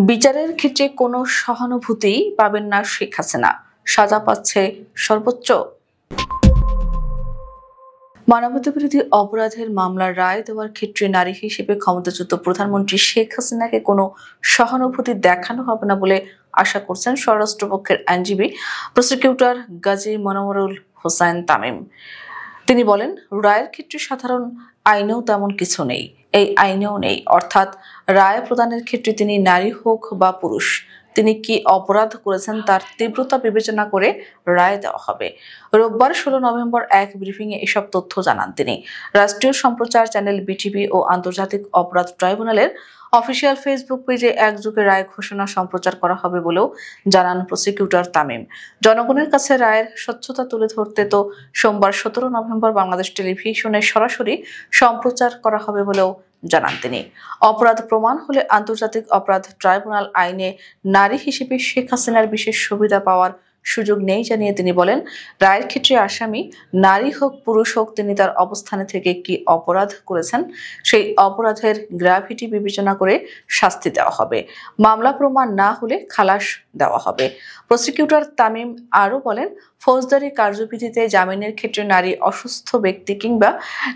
বিচারের ক্ষেত্রে কোনো সহানুভূতি পাবেন না শেখ হাসিনা, সাজা পাচ্ছে সর্বোচ্চ। মানবতাবিরোধী অপরাধের মামলার রায় দেওয়ার ক্ষেত্রে নারী হিসেবে ক্ষমতাচ্যুত প্রধানমন্ত্রী শেখ হাসিনাকে কোনো সহানুভূতি দেখানো হবে না বলে আশা করছেন স্বরাষ্ট্রপক্ষের আইনজীবী প্রসিকিউটর গাজী মনোয়ারুল হোসাইন তামিম। তিনি বলেন, রায়ের ক্ষেত্রে সাধারণ আইনেও তেমন কিছু নেই, এই আইনেও নেই, অর্থাৎ রায় প্রদানের ক্ষেত্রে তিনি নারী হোক বা পুরুষ, তিনি কি অপরাধ করেছেন তার তীব্রতা বিবেচনা করে রায় দেওয়া হবে। রোববার 16 নভেম্বর এক ব্রিফিংয়ে এসব তথ্য জানান তিনি। রাষ্ট্রীয় সম্প্রচার চ্যানেল বিটিভি ও আন্তর্জাতিক অপরাধ ট্রাইব্যুনালের অফিসিয়াল ফেসবুক পেজে একযোগে রায় ঘোষণা সম্প্রচার করা হবে বলেও জানান প্রসিকিউটর তামিম। জনগণের কাছে রায়ের স্বচ্ছতা তুলে ধরতে তো সোমবার 17 নভেম্বর বাংলাদেশ টেলিভিশনে সরাসরি সম্প্রচার করা হবে বলেও জানান তিনি। অপরাধ প্রমাণ হলে আন্তর্জাতিক অপরাধ ট্রাইব্যুনাল আইনে নারী হিসেবে শেখ হাসিনার বিশেষ সুবিধা পাওয়ার সুযোগ নেই জানিয়ে তিনি বলেন, রায়ের ক্ষেত্রে আসামি নারী হোক পুরুষ হোক, তিনি তার অবস্থানে থেকে কি অপরাধ করেছেন সেই অপরাধের গ্র্যাভিটি বিবেচনা করে শাস্তি দেওয়া হবে। মামলা প্রমাণ না হলে খালাস দেওয়া হবে। প্রসিকিউটর তামিম আরও বলেন, ফৌজদারি কার্যবিধিতে জামিনের ক্ষেত্রে নারী, অসুস্থ ব্যক্তি কিংবা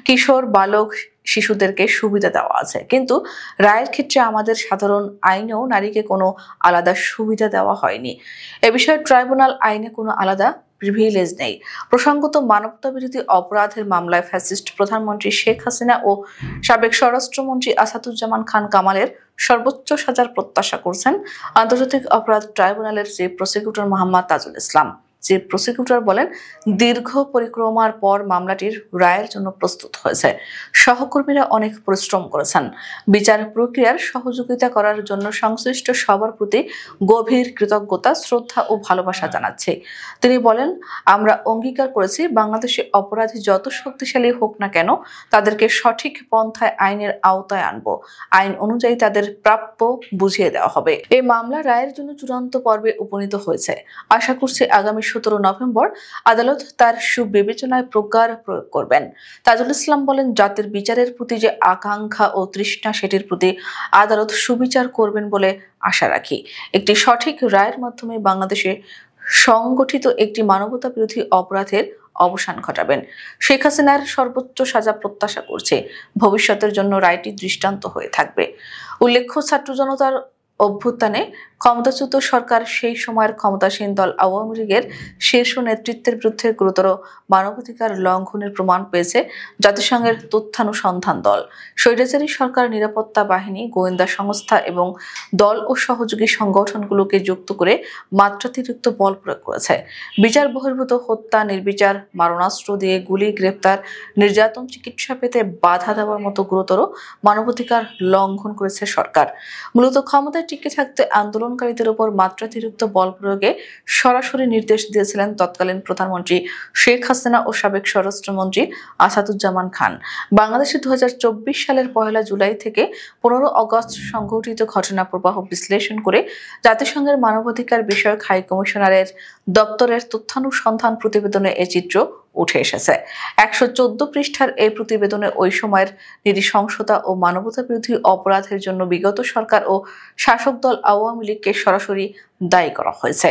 কিশোর, বালক, শিশুদেরকে সুবিধা দেওয়া আছে, কিন্তু রায়ের ক্ষেত্রে আমাদের সাধারণ আইনেও নারীকে কোনো আলাদা সুবিধা দেওয়া হয়নি। এ বিষয়ে ট্রাইব্যুনাল আইনে কোনো আলাদা প্রিভিলেজ নেই। প্রসঙ্গত, মানবতাবিরোধী অপরাধের মামলায় ফ্যাসিস্ট প্রধানমন্ত্রী শেখ হাসিনা ও সাবেক স্বরাষ্ট্রমন্ত্রী আসাদুজ্জামান খান কামালের সর্বোচ্চ সাজার প্রত্যাশা করছেন আন্তর্জাতিক অপরাধ ট্রাইব্যুনালের chief prosecutor Mohammad Tajul Islam. Chief prosecutor বলেন, দীর্ঘ পরিক্রমার পর মামলাটির রায়ের জন্য প্রস্তুত হয়েছে। সহকর্মীরা অনেক পরিশ্রম করেছেন। বিচার প্রক্রিয়ার সহযোগিতা করার জন্য সংশ্লিষ্ট সবার প্রতি গভীর কৃতজ্ঞতা, শ্রদ্ধা ও ভালোবাসা জানাচ্ছি। তিনি বলেন, আমরা অঙ্গীকার করেছি বাংলাদেশে অপরাধী যত শক্তিশালী হোক না কেন তাদেরকে সঠিক পন্থায় আইনের আওতায় আনব। আইন অনুযায়ী তাদের প্রাপ্য বুঝিয়ে দেওয়া হবে। এই মামলা রায়ের জন্য চূড়ান্ত পর্বে উপনীত হয়েছে। আশা করছি আগামী 17 নভেম্বর আদালত তার সুবিবেচনায় প্রজ্ঞার প্রয়োগ করবেন। তাজুল ইসলাম বলেন, জাতির বিচারের প্রতি যে আকাঙ্ক্ষা ও তৃষ্ণা, সেটির প্রতি আদালত সুবিচার করবেন বলে আশা রাখি। একটি সঠিক রায়ের মাধ্যমে বাংলাদেশে সংগঠিত একটি মানবতা বিরোধী অপরাধের অবসান ঘটাবেন। শেখ হাসিনার সর্বোচ্চ সাজা প্রত্যাশা করছে। ভবিষ্যতের জন্য রায়টি দৃষ্টান্ত হয়ে থাকবে। উল্লেখ্য, ছাত্র জনতার অভ্যুত্থানে ক্ষমতাচ্যুত সরকার সেই সময়ের ক্ষমতাসীন দল আওয়ামী লীগের শীর্ষ নেতৃত্বের বিরুদ্ধে গুরুতর মানবাধিকার লঙ্ঘনের প্রমাণ পেয়েছে জাতিসংঘের তথ্যানুসন্ধান দল। স্বৈরাচারী সরকার নিরাপত্তা বাহিনী, গোয়েন্দা সংস্থা এবং দল ও সহযোগী সংগঠনগুলোকে যুক্ত করে মাত্রাতিরিক্ত বল প্রয়োগ করেছে। বিচার বহির্ভূত হত্যা, নির্বিচার মারণাস্ত্র দিয়ে গুলি, গ্রেপ্তার, নির্যাতন, চিকিৎসা পেতে বাধা দেওয়ার মতো গুরুতর মানবাধিকার লঙ্ঘন করেছে সরকার। মূলত ক্ষমতায় টিকে থাকতে আন্দোলনকারীদের উপর মাত্রাতিরিক্ত বল প্রয়োগে সরাসরি নির্দেশ দিয়েছিলেন তৎকালীন প্রধানমন্ত্রী শেখ হাসিনা ও সাবেক স্বরাষ্ট্রমন্ত্রী আসাদুজ্জামান খান। বাংলাদেশে 2024 সালের 1 জুলাই থেকে 15 আগস্ট সংঘটিত ঘটনা প্রবাহ বিশ্লেষণ করে জাতিসংঘের মানবাধিকার বিষয়ক হাই কমিশনারের দপ্তরের তথ্যানুসন্ধান প্রতিবেদনে এই চিত্র উঠে এসেছে। 114 পৃষ্ঠার এই প্রতিবেদনে ওই সময়ের নৃশংসতা ও মানবতা বিরোধী অপরাধের জন্য বিগত সরকার ও শাসক দল আওয়ামী লীগকে সরাসরি দায়ী করা হয়েছে।